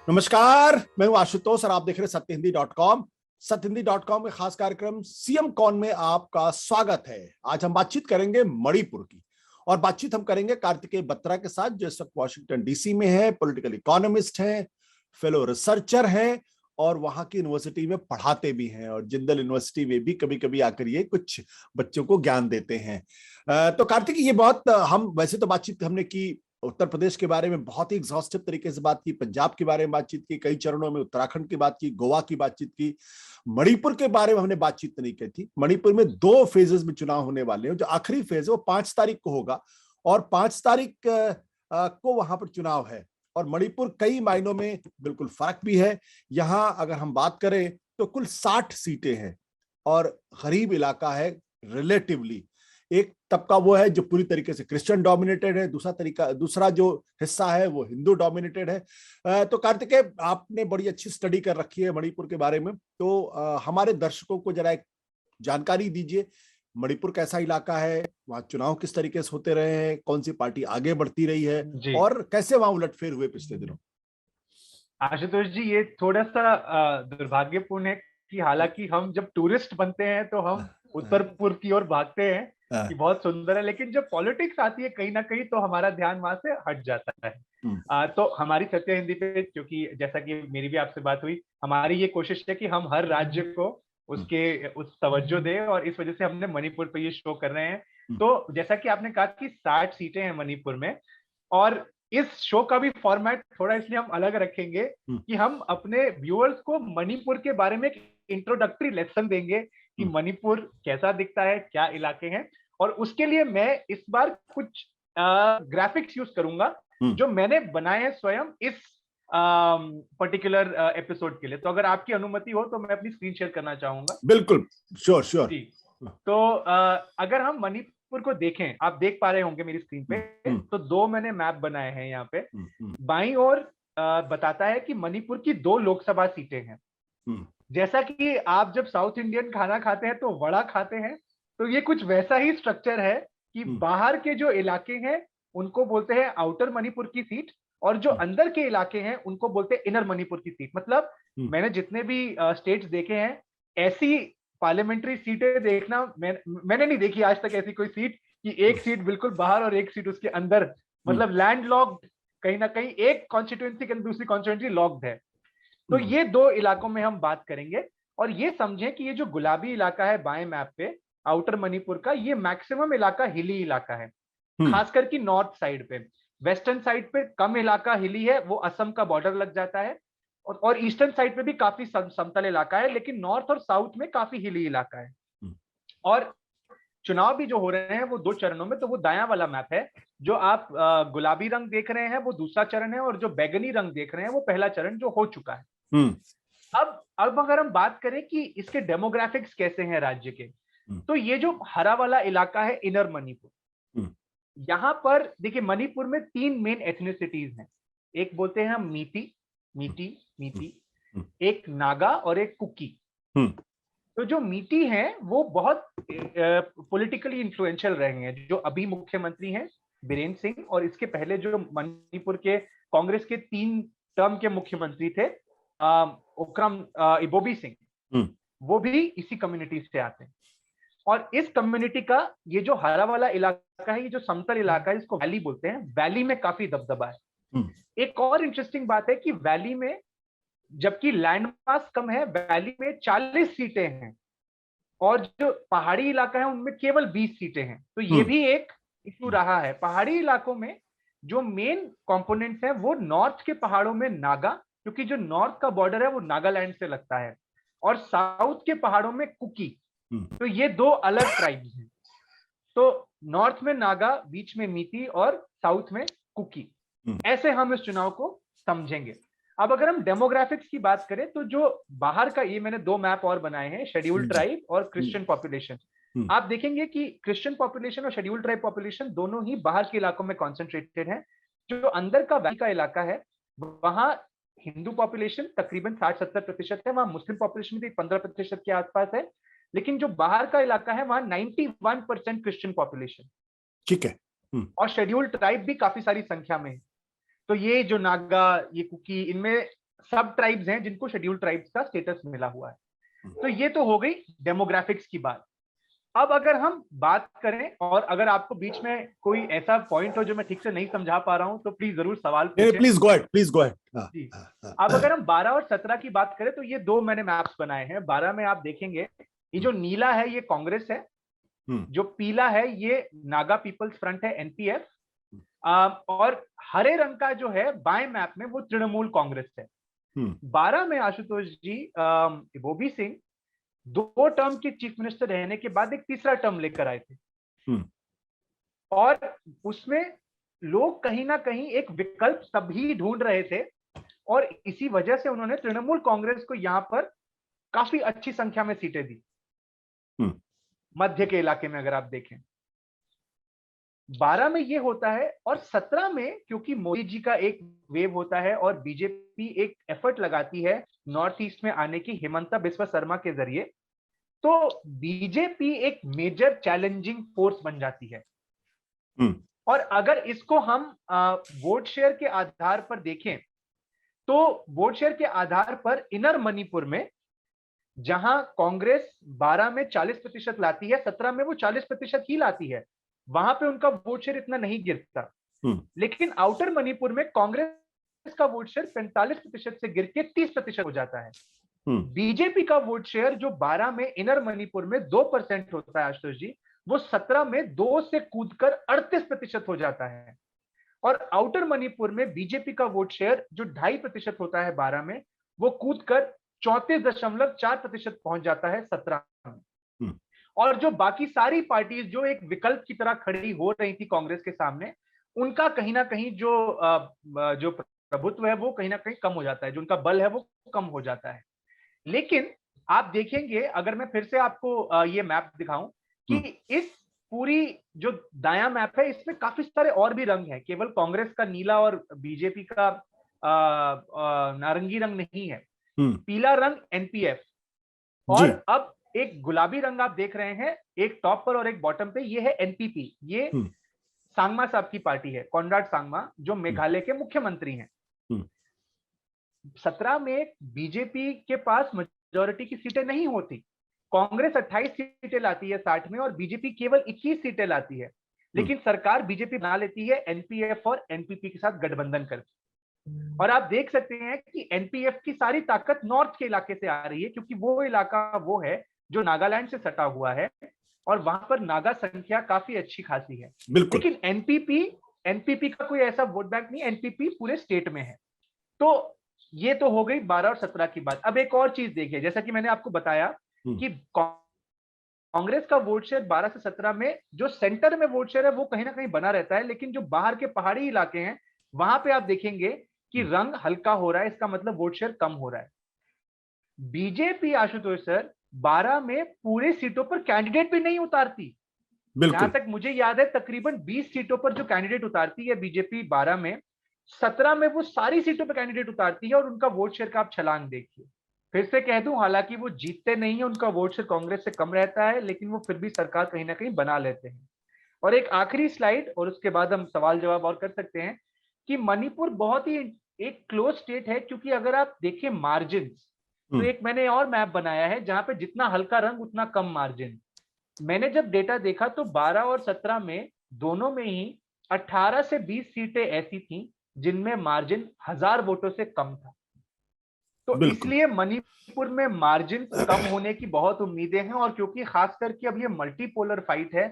नमस्कार, मैं हूं आशुतोष और आप देख रहे हैं सत्यहिंदी.com। सत्यहिंदी.com में खास कार्यक्रम सीएम कॉन में आपका स्वागत है। आज हम बातचीत करेंगे मणिपुर की और बातचीत हम करेंगे कार्तिकेय बत्रा के साथ, जो इस वक्त वॉशिंगटन डीसी में है, पॉलिटिकल इकोनॉमिस्ट हैं, फेलो रिसर्चर हैं और वहां की यूनिवर्सिटी में पढ़ाते भी हैं और जिंदल यूनिवर्सिटी में भी कभी कभी आकर ये कुछ बच्चों को ज्ञान देते हैं। तो कार्तिक, ये बहुत हम वैसे तो बातचीत हमने की उत्तर प्रदेश के बारे में, बहुत ही एग्जॉस्टिव तरीके से बात की, पंजाब के बारे में बातचीत की, कई चरणों में उत्तराखंड की बात की, गोवा की बातचीत की, मणिपुर के बारे में हमने बातचीत नहीं की थी। मणिपुर में 2 फेजेस में चुनाव होने वाले हैं। जो आखिरी फेज है वो 5 तारीख को होगा और 5 तारीख को वहां पर चुनाव है। और मणिपुर कई मायनों में बिल्कुल फर्क भी है। यहां अगर हम बात करें तो कुल 60 सीटें हैं और गरीब इलाका है रिलेटिवली। एक तबका वो है जो पूरी तरीके से क्रिश्चियन डोमिनेटेड है, दूसरा जो हिस्सा है वो हिंदू डोमिनेटेड है। तो कार्तिकेय, आपने बड़ी अच्छी स्टडी कर रखी है मणिपुर के बारे में, तो हमारे दर्शकों को जरा एक जानकारी दीजिए। मणिपुर कैसा इलाका है, वहां चुनाव किस तरीके से होते रहे हैं, कौन सी पार्टी आगे बढ़ती रही है जी और कैसे वहां उलटफेर हुए पिछले दिनों? आशुतोष जी, ये थोड़ा सा दुर्भाग्यपूर्ण है कि हालांकि हम जब टूरिस्ट बनते हैं तो हम उत्तर पूर्व की ओर भागते हैं कि बहुत सुंदर है, लेकिन जब पॉलिटिक्स आती है कहीं ना कहीं तो हमारा ध्यान वहां से हट जाता है। तो हमारी सत्य हिंदी पे, क्योंकि जैसा कि मेरी भी आपसे बात हुई, हमारी ये कोशिश है कि हम हर राज्य को उसके उस तवज्जो दें और इस वजह से हमने मणिपुर पे ये शो कर रहे हैं। तो जैसा कि आपने कहा कि 60 सीटें हैं मणिपुर में, और इस शो का भी फॉर्मेट थोड़ा इसलिए हम अलग रखेंगे कि हम अपने व्यूअर्स को मणिपुर के बारे में एक इंट्रोडक्टरी लेसन देंगे कि मणिपुर कैसा दिखता है, क्या इलाके हैं। और उसके लिए मैं इस बार कुछ ग्राफिक्स यूज करूंगा जो मैंने बनाए हैं स्वयं इस पर्टिकुलर एपिसोड के लिए। तो अगर आपकी अनुमति हो तो मैं अपनी स्क्रीन शेयर करना चाहूंगा। बिल्कुल, श्योर श्योर। जी, तो अगर हम मणिपुर को देखें, आप देख पा रहे होंगे मेरी स्क्रीन पे, तो 2 मैंने मैप बनाए हैं यहाँ पे। बाईं ओर बताता है कि मणिपुर की 2 लोकसभा सीटें हैं। जैसा कि आप जब साउथ इंडियन खाना खाते हैं तो वड़ा खाते हैं, तो ये कुछ वैसा ही स्ट्रक्चर है कि बाहर के जो इलाके हैं उनको बोलते हैं आउटर मणिपुर की सीट, और जो अंदर के इलाके हैं उनको बोलते हैं इनर मणिपुर की सीट। मतलब मैंने जितने भी स्टेट्स देखे हैं, ऐसी पार्लियामेंट्री सीटें देखना मैंने नहीं देखी आज तक ऐसी कोई सीट कि एक सीट बिल्कुल बाहर और एक सीट उसके अंदर, मतलब लैंड लॉक्ड, कहीं ना कहीं एक कॉन्स्टिट्यूएंसी के दूसरी कॉन्स्टिट्यूएंसी लॉक्ड है। तो ये 2 इलाकों में हम बात करेंगे। और ये समझें कि ये जो गुलाबी इलाका है बाएं मैप पे, आउटर मणिपुर का, ये मैक्सिमम इलाका हिली इलाका है, खासकर की नॉर्थ साइड पे। वेस्टर्न साइड पे कम इलाका हिली है, वो असम का बॉर्डर लग जाता है, और ईस्टर्न साइड पे भी काफी समतल इलाका है, लेकिन नॉर्थ और साउथ में काफी हिली इलाका है। और चुनाव भी जो हो रहे हैं वो 2 चरणों में, तो वो दायां वाला मैप है। जो आप गुलाबी रंग देख रहे हैं वो दूसरा चरण है, और जो बैगनी रंग देख रहे हैं वो पहला चरण जो हो चुका है। अब अगर हम बात करें कि इसके डेमोग्राफिक्स कैसे हैं राज्य के, तो ये जो हरा वाला इलाका है इनर मणिपुर, यहां पर देखिए मणिपुर में 3 मेन एथनिसिटीज हैं। एक बोलते हैं हम मीटी, मीटी, एक नागा और एक कुकी। तो जो मीटी हैं वो बहुत पॉलिटिकली इन्फ्लुएंशियल रहे हैं। जो अभी मुख्यमंत्री हैं बीरेन सिंह, और इसके पहले जो मणिपुर के कांग्रेस के 3 टर्म के मुख्यमंत्री थे ओक्राम इबोबी सिंह, वो भी इसी कम्युनिटी से आते हैं। और इस कम्युनिटी का ये जो हरा वाला इलाका है, ये जो समतल इलाका है, इसको वैली बोलते हैं। वैली में काफी दबदबा है। एक और इंटरेस्टिंग बात है कि वैली में, जबकि लैंड मास कम है, वैली में 40 सीटें हैं, और जो पहाड़ी इलाका है उनमें केवल 20 सीटें हैं। तो ये भी एक इशू रहा है। पहाड़ी इलाकों में जो मेन कंपोनेंट्स हैं वो नॉर्थ के पहाड़ों में नागा, क्योंकि जो नॉर्थ का बॉर्डर है वो नागालैंड से लगता है, और साउथ के पहाड़ों में कुकी। तो ये 2 अलग ट्राइब्स हैं। तो नॉर्थ में नागा, बीच में मीती, और साउथ में कुकी। ऐसे हम इस चुनाव को समझेंगे। अब अगर हम डेमोग्राफिक्स की बात करें, तो जो बाहर का, ये मैंने 2 मैप और बनाए हैं, शेड्यूल्ड ट्राइब और क्रिश्चियन पॉपुलेशन। आप देखेंगे कि क्रिश्चियन पॉपुलेशन और शेड्यूल्ड ट्राइब पॉपुलेशन दोनों ही बाहर के इलाकों में कॉन्सेंट्रेटेड है। जो अंदर का वैली का इलाका है वहां हिंदू पॉपुलेशन तकरीबन 60-70% है, वहां मुस्लिम पॉपुलेशन भी 15% के आसपास है। लेकिन जो बाहर का इलाका है वहां 91% क्रिश्चियन पॉपुलेशन, ठीक है। और शेड्यूल्ड ट्राइब भी काफी सारी संख्या में है। तो ये जो नागा, ये कुकी, इनमें सब ट्राइब्स हैं जिनको शेड्यूल्ड ट्राइब्स का स्टेटस मिला हुआ है। तो ये तो हो गई डेमोग्राफिक्स की बात। अब अगर हम बात करें, और अगर आपको बीच में कोई ऐसा पॉइंट हो जो मैं ठीक से नहीं समझा पा रहा हूं तो प्लीज जरूर सवाल पूछें। Please go ahead, please go ahead. जी, अब अगर हम 12 और 17 की बात करें तो ये दो मैंने मैप्स बनाए हैं। 12 में आप देखेंगे ये जो नीला है ये कांग्रेस है, जो पीला है ये नागा पीपल्स फ्रंट है, एनपीएफ, और हरे रंग का जो है बाएं मैप में वो तृणमूल कांग्रेस है। 12 में आशुतोष जी बोबी सिंह 2 टर्म के चीफ मिनिस्टर रहने के बाद एक तीसरा टर्म लेकर आए थे, और उसमें लोग कहीं ना कहीं एक विकल्प तभी ढूंढ रहे थे, और इसी वजह से उन्होंने तृणमूल कांग्रेस को यहां पर काफी अच्छी संख्या में सीटें दी मध्य के इलाके में। अगर आप देखें 12 में ये होता है, और 17 में क्योंकि मोदी जी का एक वेव होता है और बीजेपी एक एफर्ट लगाती है नॉर्थ ईस्ट में आने की हिमंता बिस्वा शर्मा के जरिए, तो बीजेपी एक मेजर चैलेंजिंग फोर्स बन जाती है। और अगर इसको हम वोट शेयर के आधार पर देखें तो वोट शेयर के आधार पर इनर मणिपुर में जहां कांग्रेस 12 में 40% लाती है, 17 में वो 40% ही लाती है, वहां पे उनका वोट शेयर इतना नहीं गिरता। लेकिन आउटर मणिपुर में कांग्रेस का वोट शेयर 45% से गिर के 30% हो जाता है। बीजेपी का वोट शेयर जो 12 में इनर मणिपुर में 2% होता है आशुतोष जी, वो 17 में 2 से कूदकर 38% हो जाता है। और आउटर मणिपुर में बीजेपी का वोट शेयर जो 2.5% होता है 12 में, वो कूदकर 34.4% पहुंच जाता है 17 में। और जो बाकी सारी पार्टीज जो एक विकल्प की तरह खड़ी हो रही थी कांग्रेस के सामने, उनका कहीं ना कहीं जो प्रभुत्व है वो कहीं ना कहीं कम हो जाता है, जो उनका बल है वो कम हो जाता है। लेकिन आप देखेंगे, अगर मैं फिर से आपको ये मैप दिखाऊं कि इस पूरी जो दायां मैप है इसमें काफी सारे और भी रंग हैं, केवल कांग्रेस का नीला और बीजेपी का नारंगी रंग नहीं है। पीला रंग एनपीएफ, और अब एक गुलाबी रंग आप देख रहे हैं एक टॉप पर और एक बॉटम पे, ये है एनपीपी। ये सांगमा साहब की पार्टी है, कॉनराड सांगमा, जो मेघालय के मुख्यमंत्री हैं। 17 में बीजेपी के पास मेजॉरिटी की सीटें नहीं होती, कांग्रेस 28 सीटें लाती है 60 में, और बीजेपी केवल 21 सीटें लाती है। लेकिन सरकार बीजेपी बना लेती है एनपीएफ और एनपीपी के साथ गठबंधन करके। और आप देख सकते हैं कि एनपीएफ की सारी ताकत नॉर्थ के इलाके से आ रही है, क्योंकि वो इलाका वो है जो नागालैंड से सटा हुआ है, और वहां पर नागा संख्या काफी अच्छी खासी है। लेकिन एनपीपी का कोई ऐसा वोट बैंक नहीं, एनपीपी पूरे स्टेट में है। तो ये तो हो गई 12 और 17 की बात। अब एक और चीज देखिए, जैसा कि मैंने आपको बताया कि कांग्रेस का वोट शेयर 12 से 17 में, जो सेंटर में वोट शेयर है वो कहीं ना कहीं बना रहता है, लेकिन जो बाहर के पहाड़ी इलाके हैं वहां पे आप देखेंगे कि रंग हल्का हो रहा है, इसका मतलब वोट शेयर कम हो रहा है। बीजेपी आशुतोष सर 12 में पूरे सीटों पर कैंडिडेट भी नहीं उतारती। जहां तक मुझे याद है तकरीबन 20 सीटों पर जो कैंडिडेट उतारती है बीजेपी 12 में, 17 में वो सारी सीटों पर कैंडिडेट उतारती है, और उनका वोट शेयर का आप छलांग देखिए। फिर से कह दूं, हालांकि वो जीतते नहीं है, उनका वोट शेयर कांग्रेस से कम रहता है, लेकिन वो फिर भी सरकार कहीं ना कहीं बना लेते हैं। और एक आखिरी स्लाइड, और उसके बाद हम सवाल जवाब और कर सकते हैं, कि मणिपुर बहुत ही एक क्लोज स्टेट है, क्योंकि अगर आप देखें मार्जिन, तो एक मैंने और मैप बनाया है जहां पे जितना हल्का रंग उतना कम मार्जिन। मैंने जब डेटा देखा तो 12 और 17 में दोनों में ही 18 से 20 सीटें ऐसी थी जिनमें मार्जिन 1000 वोटों से कम था। तो इसलिए मणिपुर में मार्जिन कम होने की बहुत उम्मीदें हैं, और क्योंकि खास करके अब ये मल्टीपोलर फाइट है,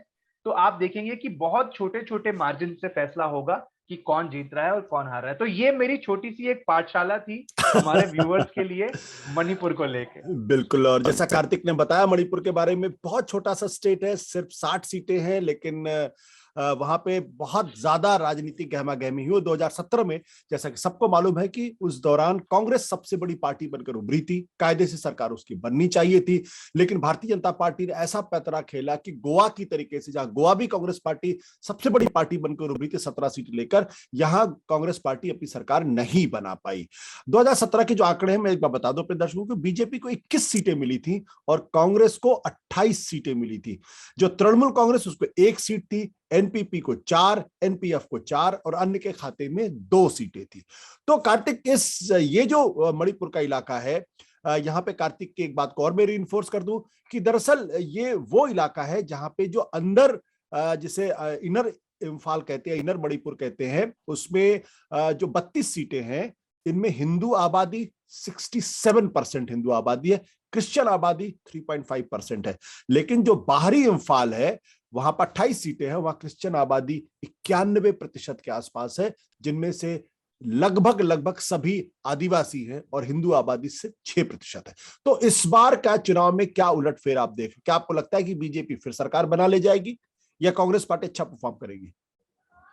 तो आप देखेंगे कि बहुत छोटे छोटे मार्जिन से फैसला होगा कि कौन जीत रहा है और कौन हार रहा है। तो ये मेरी छोटी सी एक पाठशाला थी हमारे व्यूअर्स के लिए मणिपुर को लेकर। बिल्कुल, और जैसा कार्तिक ने बताया मणिपुर के बारे में, बहुत छोटा सा स्टेट है, सिर्फ 60 सीटें हैं, लेकिन वहां पे बहुत ज्यादा राजनीतिक गहमा गहमी हुई 2017 में। जैसा कि सबको मालूम है कि उस दौरान कांग्रेस सबसे बड़ी पार्टी बनकर उभरी थी, कायदे से सरकार उसकी बननी चाहिए थी, लेकिन भारतीय जनता पार्टी ने ऐसा पैतरा खेला कि गोवा की तरीके से, जहां गोवा भी कांग्रेस पार्टी सबसे बड़ी पार्टी बनकर उभरी थी 17 सीट लेकर, यहां कांग्रेस पार्टी अपनी सरकार नहीं बना पाई। 2017 के जो आंकड़े हैं मैं एक बार बता दूं अपने दर्शकों को, बीजेपी को 21 सीटें मिली थी और कांग्रेस को 28 सीटें मिली थी। जो तृणमूल कांग्रेस, उसको 1 सीट थी, एनपीपी को 4, एनपीएफ को 4 और अन्य के खाते में 2 सीटें थी। तो कार्तिक, ये जो मणिपुर का इलाका है, यहाँ पे कार्तिक की एक बात को और मैं रीइंफोर्स कर दूं कि दरअसल ये वो इलाका है जहां पे जो अंदर, जिसे इनर इम्फाल कहते हैं, इनर मणिपुर कहते हैं, उसमें जो 32 सीटें हैं, इनमें हिंदू आबादी 67% हिंदू आबादी है, क्रिश्चियन आबादी 3.5% है। लेकिन जो बाहरी इम्फाल है वहां पर 28 सीटें हैं, वहां क्रिश्चियन आबादी 91% के आसपास है, जिनमें से लगभग सभी आदिवासी हैं और हिंदू आबादी से 6% है। तो इस बार का चुनाव में क्या उलटफेर आप देख, क्या आपको लगता है कि बीजेपी फिर सरकार बना ले जाएगी या कांग्रेस पार्टी अच्छा परफॉर्म करेगी?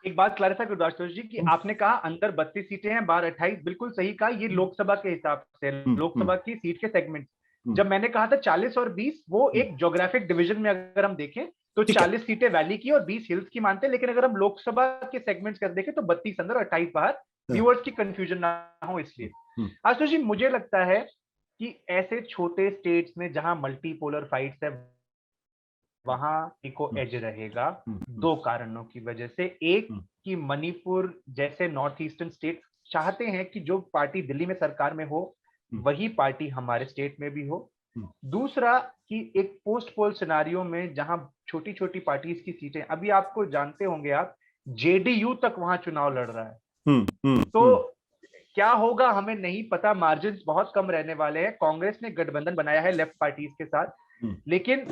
एक बात क्लैरिफाई करो आशुतोष जी कि आपने कहा अंदर 32 सीटें हैं, बाहर 28, बिल्कुल सही कहा। ये लोकसभा के हिसाब से, लोकसभा की सीट के सेगमेंट। जब मैंने कहा था 40 और 20, वो एक ज्योग्राफिक डिवीजन में अगर हम देखें तो 40 सीटें वैली की और 20 हिल्स की मानते हैं, लेकिन अगर हम लोकसभा के सेगमेंट्स कर देखें तो 32 अंदर और 28 बाहर, व्यूअर्स की कंफ्यूजन ना हो इसलिए। आशुतोष जी, मुझे लगता है कि ऐसे छोटे स्टेट्स में जहां मल्टीपोलर फाइट्स है वहां इको एज रहेगा 2 कारणों की वजह से। एक कि मणिपुर जैसे नॉर्थ ईस्टर्न स्टेट चाहते हैं कि जो पार्टी दिल्ली में सरकार में हो वही पार्टी हमारे स्टेट में भी हो। दूसरा कि एक पोस्ट पोल सिनारियो में जहां छोटी छोटी पार्टीज की सीटें, अभी आपको जानते होंगे आप, जेडीयू तक वहां चुनाव लड़ रहा है। तो क्या होगा हमें नहीं पता, मार्जिन बहुत कम रहने वाले हैं। कांग्रेस ने गठबंधन बनाया है लेफ्ट पार्टीज के साथ, लेकिन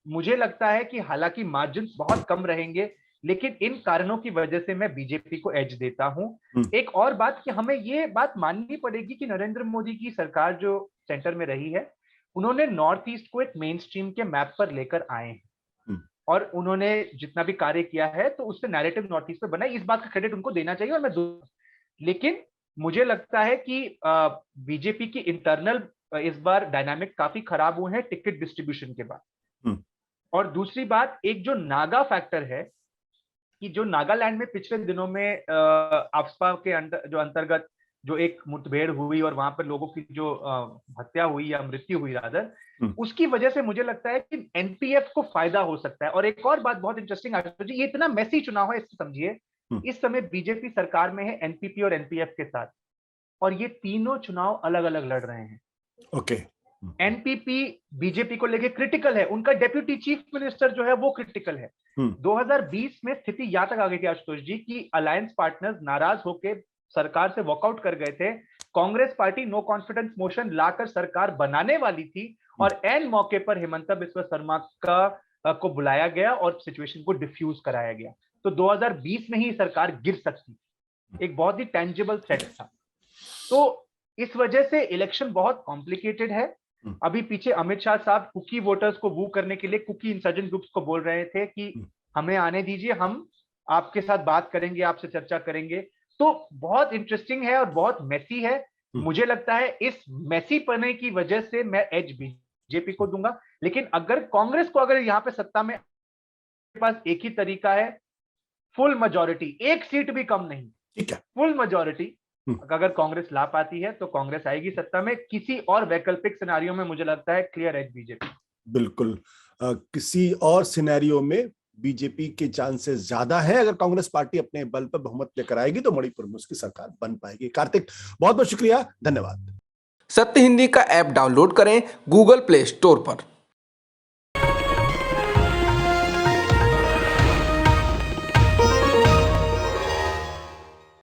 मुझे लगता है कि हालांकि मार्जिन बहुत कम रहेंगे, लेकिन इन कारणों की वजह से मैं बीजेपी को एज देता हूं। एक और बात कि हमें ये बात माननी पड़ेगी कि नरेंद्र मोदी की सरकार जो सेंटर में रही है, उन्होंने नॉर्थ ईस्ट को एक मेन स्ट्रीम के मैप पर लेकर आए हैं और उन्होंने जितना भी कार्य किया है तो उससे नैरेटिव नॉर्थ ईस्ट पे बना है। इस बात का क्रेडिट उनको देना चाहिए और मैं लेकिन मुझे लगता है कि बीजेपी की इंटरनल इस बार डायनामिक काफी खराब हुए हैं टिकट डिस्ट्रीब्यूशन के बाद। और दूसरी बात, एक जो नागा फैक्टर है कि जो नागालैंड में पिछले दिनों में आफ्सपा के अंतर्गत जो एक मुठभेड़ हुई और वहां पर लोगों की जो हत्या हुई या मृत्यु हुई रादर, उसकी वजह से मुझे लगता है कि एनपीएफ को फायदा हो सकता है। और एक और बात बहुत इंटरेस्टिंग, ये इतना मेसी चुनाव है, इसको समझिए। इस समय बीजेपी सरकार में है एनपीपी और एनपीएफ के साथ, और ये तीनों चुनाव अलग अलग लड़ रहे हैं। ओके। एनपीपी बीजेपी को लेके क्रिटिकल है, उनका डेप्यूटी चीफ मिनिस्टर जो है वो क्रिटिकल है। 2020 में स्थिति यहां तक आ गई थी आशुतोष जी कि अलायंस पार्टनर्स नाराज होकर सरकार से वॉकआउट कर गए थे। Congress party no confidence motion लाकर सरकार बनाने वाली थी और एन मौके पर हिमंता बिस्वा शर्मा को बुलाया गया और सिचुएशन को डिफ्यूज कराया गया। तो 2020 में ही सरकार गिर सकती, एक बहुत ही टेंजिबल थ्रेट था। तो इस वजह से इलेक्शन बहुत कॉम्प्लिकेटेड है। अभी पीछे अमित शाह साहब कुकी वोटर्स को वू करने के लिए कुकी इंसर्जेंट ग्रुप्स को बोल रहे थे कि हमें आने दीजिए, हम आपके साथ बात करेंगे, आपसे चर्चा करेंगे। तो बहुत इंटरेस्टिंग है और बहुत मेसी है। मुझे लगता है इस मेसी पने की वजह से मैं एज बीजेपी को दूंगा। लेकिन अगर कांग्रेस को, अगर यहाँ पे सत्ता में पास एक ही तरीका है, फुल मेजॉरिटी, एक सीट भी कम नहीं, ठीक है, फुल मेजॉरिटी अगर कांग्रेस ला पाती है तो कांग्रेस आएगी सत्ता में। किसी और वैकल्पिक सिनेरियो में मुझे लगता है क्लियर एज बीजेपी। बिल्कुल, किसी और सिनेरियो में बीजेपी के चांसेस ज्यादा है। अगर कांग्रेस पार्टी अपने बल पर बहुमत लेकर आएगी तो मणिपुर में उसकी सरकार बन पाएगी। कार्तिक, बहुत बहुत शुक्रिया, धन्यवाद। सत्य हिंदी का ऐप डाउनलोड करें गूगल प्ले स्टोर पर।